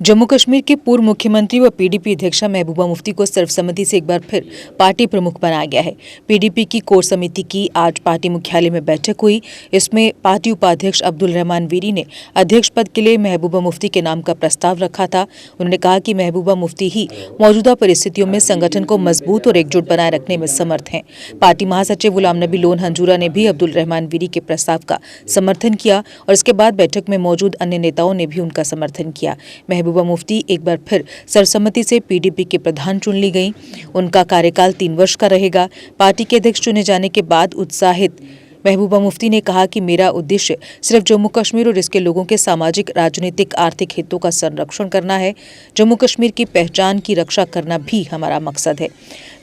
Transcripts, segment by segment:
जम्मू कश्मीर के पूर्व मुख्यमंत्री व पीडीपी अध्यक्षा महबूबा मुफ्ती को सर्वसम्मति से एक बार फिर पार्टी प्रमुख बनाया गया है। पीडीपी की कोर समिति की आज पार्टी मुख्यालय में बैठक हुई। इसमें पार्टी उपाध्यक्ष अब्दुल रहमान वीरी ने अध्यक्ष पद के लिए महबूबा मुफ्ती के नाम का प्रस्ताव रखा था। उन्होंने कहा कि महबूबा मुफ्ती ही मौजूदा परिस्थितियों में संगठन को मजबूत और एकजुट बनाए रखने में समर्थ हैं। पार्टी महासचिव गुलाम नबी लोन हंजूरा ने भी अब्दुल रहमान वीरी के प्रस्ताव का समर्थन किया और इसके बाद बैठक में मौजूद अन्य नेताओं ने भी उनका समर्थन किया। महबूबा मुफ्ती एक बार फिर सर्वसम्मति से पीडीपी के प्रधान चुन ली गई। उनका कार्यकाल 3 वर्ष का रहेगा। पार्टी के अध्यक्ष चुने जाने के बाद उत्साहित महबूबा मुफ्ती ने कहा कि मेरा उद्देश्य सिर्फ जम्मू कश्मीर और इसके लोगों के सामाजिक, राजनीतिक, आर्थिक हितों का संरक्षण करना है। जम्मू कश्मीर की पहचान की रक्षा करना भी हमारा मकसद है।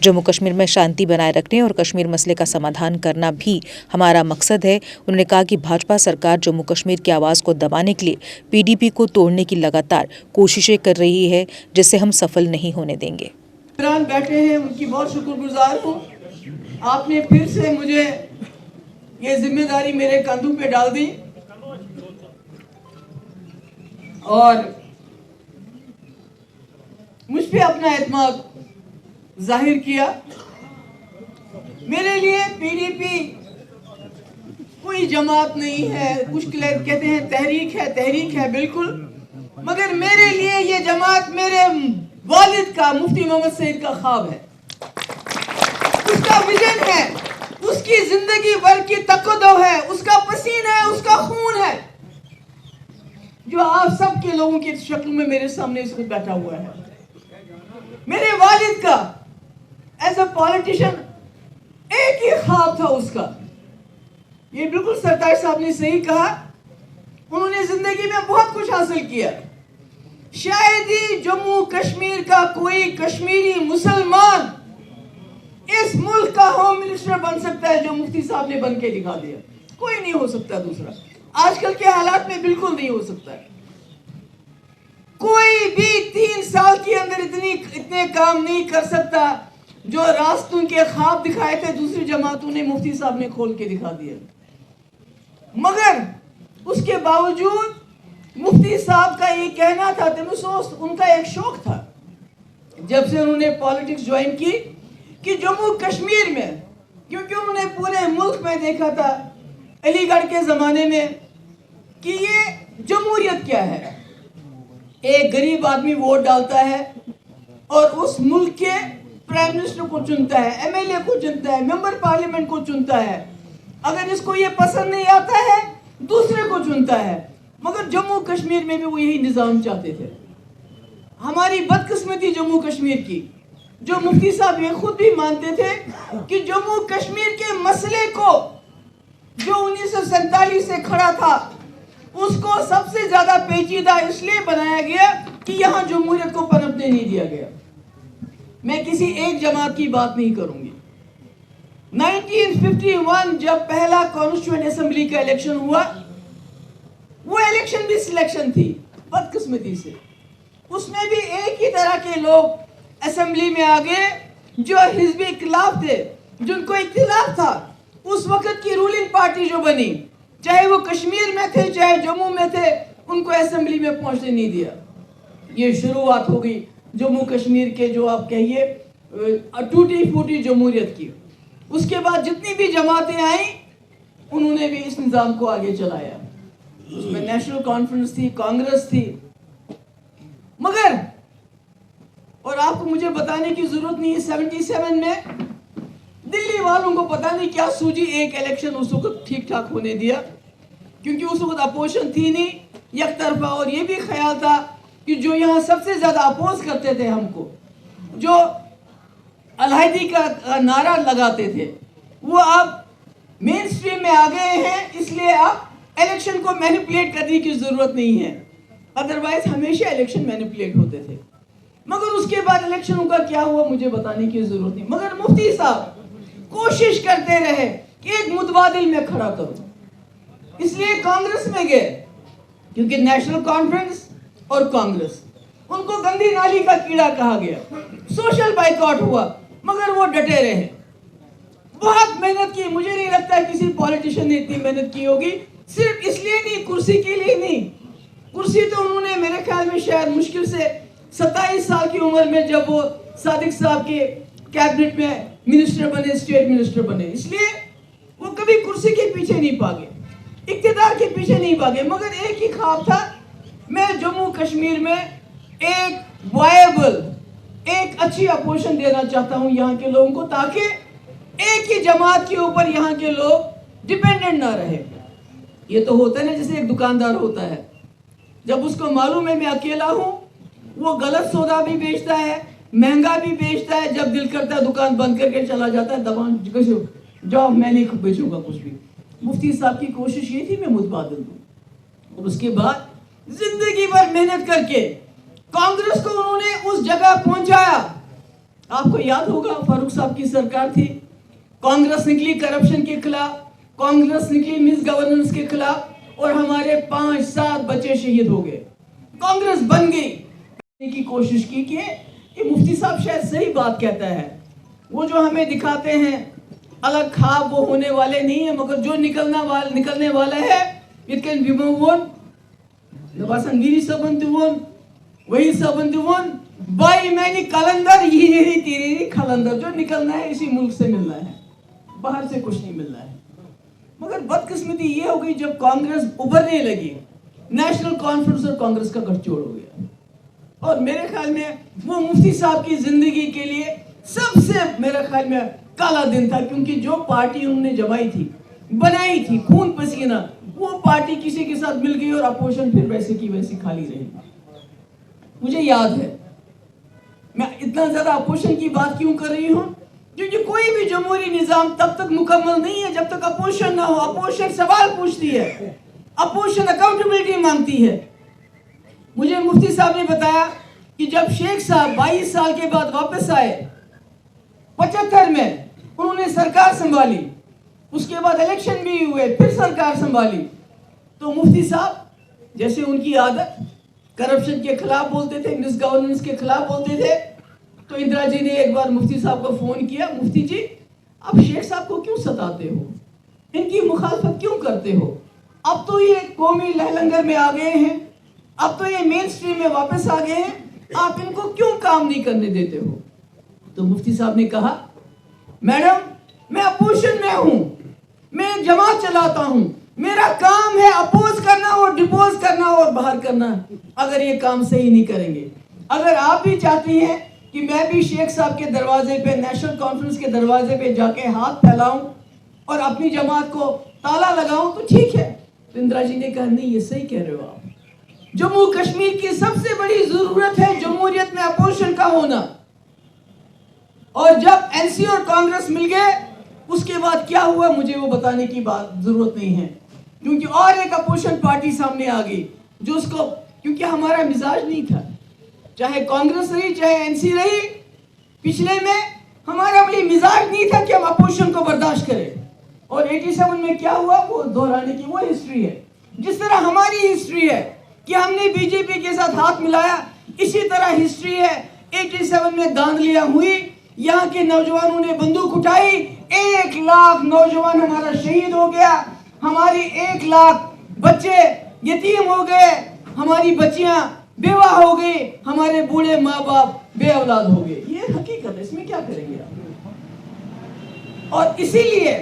जम्मू कश्मीर में शांति बनाए रखने और कश्मीर मसले का समाधान करना भी हमारा मकसद है। उन्होंने कहा कि भाजपा सरकार जम्मू कश्मीर की आवाज़ को दबाने के लिए पीडीपी को तोड़ने की लगातार कोशिशें कर रही है, जिससे हम सफल नहीं होने देंगे। बैठे हैं, उनकी बहुत शुक्रगुजार हूँ। आपने फिर से मुझे ये जिम्मेदारी मेरे कंधों पे डाल दी और मुझ पे अपना एतमाद जाहिर किया। मेरे लिए पीडीपी कोई जमात नहीं है। कुछ कहते हैं तहरीक है बिल्कुल, मगर मेरे लिए ये जमात मेरे वालिद का, मुफ्ती मोहम्मद सईद का ख्वाब है, उसका विजन है, उसकी जिंदगी भर की तकद्दो है, उसका पसीना है, उसका खून है, जो आप सबके लोगों की शक्ल में मेरे सामने इस वक्त बैठा हुआ है। मेरे वालिद का एज अ पॉलिटिशियन एक ही ख्वाब था उसका। ये बिल्कुल सरताज साहब ने सही कहा, उन्होंने जिंदगी में बहुत कुछ हासिल किया। शायद ही जम्मू कश्मीर का कोई कश्मीरी मुसलमान इस मुल्क का होम मिनिस्टर बन सकता है जो मुफ्ती साहब ने बन के दिखा दिया। कोई नहीं हो सकता दूसरा, आजकल के हालात में बिल्कुल नहीं हो सकता है। कोई भी 3 साल के अंदर इतने काम नहीं कर सकता जो रास्तों के ख्वाब दिखाए थे दूसरी जमातों ने, मुफ्ती साहब ने खोल के दिखा दिया। मगर उसके बावजूद मुफ्ती साहब का ये कहना था, उनका एक शौक था जब से उन्होंने पॉलिटिक्स ज्वाइन की, कि जम्मू कश्मीर में, क्योंकि उन्होंने पूरे मुल्क में देखा था अलीगढ़ के ज़माने में कि ये जमहूरियत क्या है। एक गरीब आदमी वोट डालता है और उस मुल्क के प्राइम मिनिस्टर को चुनता है, एमएलए को चुनता है, मेंबर पार्लियामेंट को चुनता है। अगर इसको ये पसंद नहीं आता है दूसरे को चुनता है। मगर जम्मू कश्मीर में भी वो यही निज़ाम चाहते थे। हमारी बदकिस्मती जम्मू कश्मीर की, जो मुफ्ती साहब ये खुद भी मानते थे कि जम्मू कश्मीर के मसले को जो 1947 से खड़ा था उसको सबसे ज्यादा पेचीदा इसलिए बनाया गया कि यहाँ जमहूरियत को पनपने नहीं दिया गया। मैं किसी एक जमात की बात नहीं करूंगी। 1951 जब पहला कॉन्स्टिट्यूएंट असेंबली का इलेक्शन हुआ, वो इलेक्शन भी सिलेक्शन थी बदकिस्मती से। उसमें भी एक ही तरह के लोग असेंबली में आ गए जो हिज़्ब इख्तिलाफ थे, जिनको इख्तिलाफ था। उस वक्त की रूलिंग पार्टी जो बनी, चाहे वो कश्मीर में थे चाहे जम्मू में थे, उनको असेंबली में पहुंचने नहीं दिया। ये शुरुआत हो गई जम्मू कश्मीर के, जो आप कहिए टूटी फूटी जमहूरियत की। उसके बाद जितनी भी जमातें आई उन्होंने भी इस निज़ाम को आगे चलाया। उसमें नेशनल कॉन्फ्रेंस थी, कांग्रेस थी। मगर और आपको मुझे बताने की जरूरत नहीं है, 77 में दिल्ली वालों को पता नहीं क्या सूझी, एक इलेक्शन उस वक्त ठीक ठाक होने दिया, क्योंकि उस वक्त अपोजिशन थी नहीं, एक तरफा। और ये भी ख्याल था कि जो यहाँ सबसे ज्यादा अपोज करते थे हमको, जो अलहदी का नारा लगाते थे, वो अब मेन स्ट्रीम में आ गए हैं, इसलिए अब इलेक्शन को मैनिपुलेट करने की जरूरत नहीं है। अदरवाइज हमेशा इलेक्शन मैनिपुलेट होते थे। मगर उसके बाद इलेक्शनों का क्या हुआ मुझे बताने की जरूरत नहीं। मगर मुफ्ती साहब कोशिश करते रहे कि एक मुतबादिल में खड़ा करूं, इसलिए कांग्रेस में गए, क्योंकि नेशनल कॉन्फ्रेंस और कांग्रेस उनको गंदी नाली का कीड़ा कहा गया। सोशल बाइकआउट हुआ, मगर वो डटे रहे। बहुत मेहनत की, मुझे नहीं लगता किसी पॉलिटिशियन ने इतनी मेहनत की होगी, सिर्फ इसलिए नहीं, कुर्सी के लिए नहीं, कुर्सी तो उन्होंने मेरे ख्याल में शायद मुश्किल से 27 साल की उम्र में जब वो सादिक साहब के कैबिनेट में मिनिस्टर बने, स्टेट मिनिस्टर बने, इसलिए वो कभी कुर्सी के पीछे नहीं भागे, इक्तिदार के पीछे नहीं भागे, मगर एक ही ख्वाब था, मैं जम्मू कश्मीर में एक वायबल, एक अच्छी अपोजिशन देना चाहता हूं यहाँ के लोगों को, ताकि एक ही जमात के ऊपर यहाँ के लोग डिपेंडेंट ना रहे। ये तो होता है ना, जैसे एक दुकानदार होता है, जब उसको मालूम है मैं अकेला हूं, वो गलत सौदा भी बेचता है, महंगा भी बेचता है, जब दिल करता है दुकान बंद करके चला जाता है, दबान जाओ मैं नहीं बेचूंगा कुछ भी। मुफ्ती साहब की कोशिश ये थी मैं मुतबादिल दूं, और उसके बाद जिंदगी भर मेहनत करके कांग्रेस को उन्होंने उस जगह पहुंचाया। आपको याद होगा फारूक साहब की सरकार थी, कांग्रेस निकली करप्शन के खिलाफ, कांग्रेस निकली मिस गवर्नेंस के खिलाफ, और हमारे 5-7 बच्चे शहीद हो गए। कांग्रेस बन गई की कोशिश की कि ये मुफ्ती साहब शायद सही बात कहता है, वो जो हमें दिखाते हैं अलग ख्वाब वो होने वाले नहीं है, मगर जो निकलने वाला है it can be one नवासंगीरी सबंतुवन वही सबंतुवन बाई मैंने कलंदर ये तेरी खलंदर, जो निकलना है इसी मुल्क से मिलना है, बाहर से कुछ नहीं मिलना है। मगर बदकिस्मती ये हो गई जब कांग्रेस उभरने लगी, नेशनल कॉन्फ्रेंस और कांग्रेस का गठजोड़ हो गया, और मेरे ख्याल में वो मुफ्ती साहब की जिंदगी के लिए सबसे मेरे ख्याल में काला दिन था, क्योंकि जो पार्टी उन्होंने जमाई थी, बनाई थी खून पसीना, वो पार्टी किसी के साथ मिल गई और अपोजिशन फिर वैसे की वैसी खाली रही। मुझे याद है, मैं इतना ज्यादा अपोजिशन की बात क्यों कर रही हूं, क्योंकि कोई भी जमहूरी निजाम तब तक मुकम्मल नहीं है जब तक अपोजिशन ना हो। अपोजिशन सवाल पूछती है, अपोजिशन अकाउंटेबिलिटी मांगती है। मुझे मुफ्ती साहब ने बताया कि जब शेख साहब 22 साल के बाद वापस आए, 75 में उन्होंने सरकार संभाली, उसके बाद इलेक्शन भी हुए, फिर सरकार संभाली, तो मुफ्ती साहब जैसे उनकी आदत करप्शन के खिलाफ बोलते थे, मिस गवर्नेंस के खिलाफ बोलते थे। तो इंदिरा जी ने एक बार मुफ्ती साहब को फोन किया, मुफ्ती जी आप शेख साहब को क्यों सताते हो, इनकी मुखालफत क्यों करते हो, अब तो ये कौमी लहलंगर में आ गए हैं, अब तो ये मेन स्ट्रीम में वापस आ गए हैं, आप इनको क्यों काम नहीं करने देते हो। तो मुफ्ती साहब ने कहा, मैडम मैं अपोजिशन में हूं, मैं एक जमात चलाता हूं, मेरा काम है अपोज करना और डिपोज करना और बाहर करना। अगर ये काम सही नहीं करेंगे, अगर आप भी चाहती हैं कि मैं भी शेख साहब के दरवाजे पे, नेशनल कॉन्फ्रेंस के दरवाजे पे जाके हाथ फैलाऊं और अपनी जमात को ताला लगाऊं, तो ठीक है। तो इंदिरा जी ने कहा नहीं, ये सही कह रहे हो आप, जम्मू कश्मीर की सबसे बड़ी जरूरत है जमहूरियत में अपोजिशन का होना। और जब एनसी और कांग्रेस मिल गए, उसके बाद क्या हुआ मुझे वो बताने की बात जरूरत नहीं है, क्योंकि और एक अपोजिशन पार्टी सामने आ गई जो उसको, क्योंकि हमारा मिजाज नहीं था, चाहे कांग्रेस रही चाहे एनसी रही, पिछले में हमारा ये मिजाज नहीं था कि हम अपोजिशन को बर्दाश्त करें। और 87 में क्या हुआ वो दोहराने की वो हिस्ट्री है। जिस तरह हमारी हिस्ट्री है कि हमने बीजेपी के साथ हाथ मिलाया, इसी तरह हिस्ट्री है 87 में दांधलियां हुई, यहाँ के नौजवानों ने बंदूक उठाई, 1 लाख नौजवान हमारा शहीद हो गया, हमारी 1 लाख बच्चे यतीम हो गए, हमारी बच्चियां बेवा हो गई, हमारे बूढ़े माँ बाप बे औलाद हो गए। ये हकीकत है, इसमें क्या करेंगे आप। और इसीलिए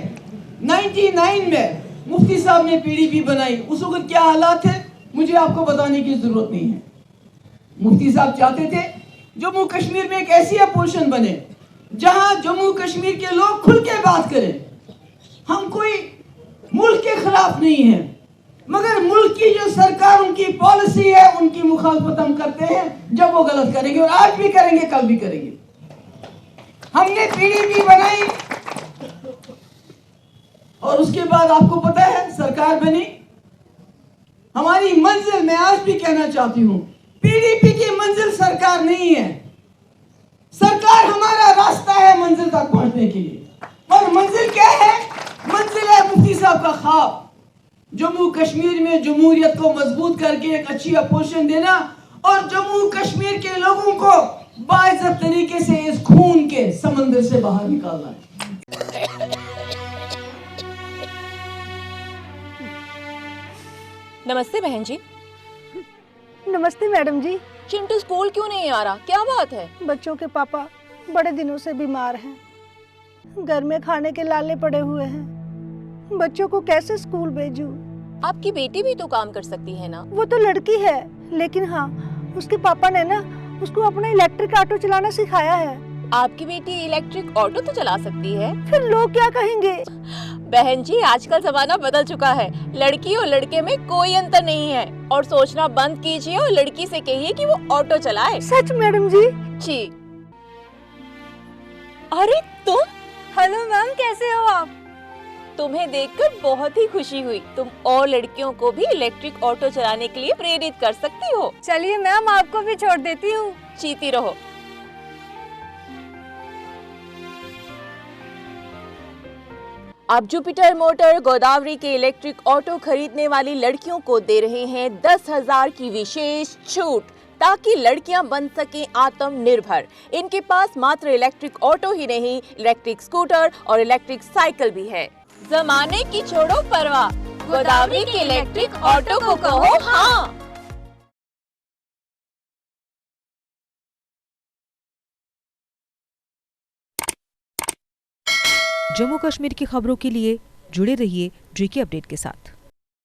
99 में मुफ्ती साहब ने पीडीपी बनाई। उस वक्त क्या हालात थे मुझे आपको बताने की जरूरत नहीं है। मुफ्ती साहब चाहते थे जम्मू कश्मीर में एक ऐसी अपोजिशन बने जहां जम्मू कश्मीर के लोग खुल के बात करें। हम कोई मुल्क के खिलाफ नहीं है, मगर मुल्क की जो सरकार उनकी पॉलिसी है उनकी मुखालफत हम करते हैं जब वो गलत करेंगे, और आज भी करेंगे, कल भी करेंगे। हमने पीडीपी बनाई और उसके बाद आपको पता है सरकार बनी। हमारी मंजिल, मैं आज भी कहना चाहती हूं, पीडीपी की मंजिल सरकार नहीं है, सरकार हमारा रास्ता है मंजिल तक पहुंचने के लिए। और मंजिल क्या है? मंजिल है मुफ्ती साहब का ख्वाब, जम्मू कश्मीर में जमहूरियत को मजबूत करके एक अच्छी अपोजिशन देना और जम्मू कश्मीर के लोगों को बाइज्जत तरीके से इस खून के समंदर से बाहर निकालना है। नमस्ते बहन जी। नमस्ते मैडम जी। चिंटू स्कूल क्यों नहीं आ रहा, क्या बात है? बच्चों के पापा बड़े दिनों से बीमार हैं, घर में खाने के लाले पड़े हुए हैं, बच्चों को कैसे स्कूल भेजूं? आपकी बेटी भी तो काम कर सकती है ना। वो तो लड़की है, लेकिन हाँ, उसके पापा ने ना उसको अपना इलेक्ट्रिक ऑटो चलाना सिखाया है। आपकी बेटी इलेक्ट्रिक ऑटो तो चला सकती है। फिर लोग क्या कहेंगे? बहन जी, आजकल जमाना बदल चुका है, लड़की और लड़के में कोई अंतर नहीं है। और सोचना बंद कीजिए और लड़की से कहिए कि वो ऑटो चलाए। सच मैडम जी? जी। अरे तुम? हेलो मैम, कैसे हो आप? तुम्हें देखकर बहुत ही खुशी हुई। तुम और लड़कियों को भी इलेक्ट्रिक ऑटो चलाने के लिए प्रेरित कर सकती हो। चलिए मैम, आपको भी छोड़ देती हूँ। जीती रहो। अब जुपिटर मोटर गोदावरी के इलेक्ट्रिक ऑटो खरीदने वाली लड़कियों को दे रहे हैं 10,000 की विशेष छूट, ताकि लड़कियां बन सकें आत्मनिर्भर। इनके पास मात्र इलेक्ट्रिक ऑटो ही नहीं, इलेक्ट्रिक स्कूटर और इलेक्ट्रिक साइकिल भी है। जमाने की छोड़ो परवाह, गोदावरी के इलेक्ट्रिक ऑटो को कहो हाँ। जम्मू कश्मीर की खबरों के लिए जुड़े रहिए JK अपडेट के साथ।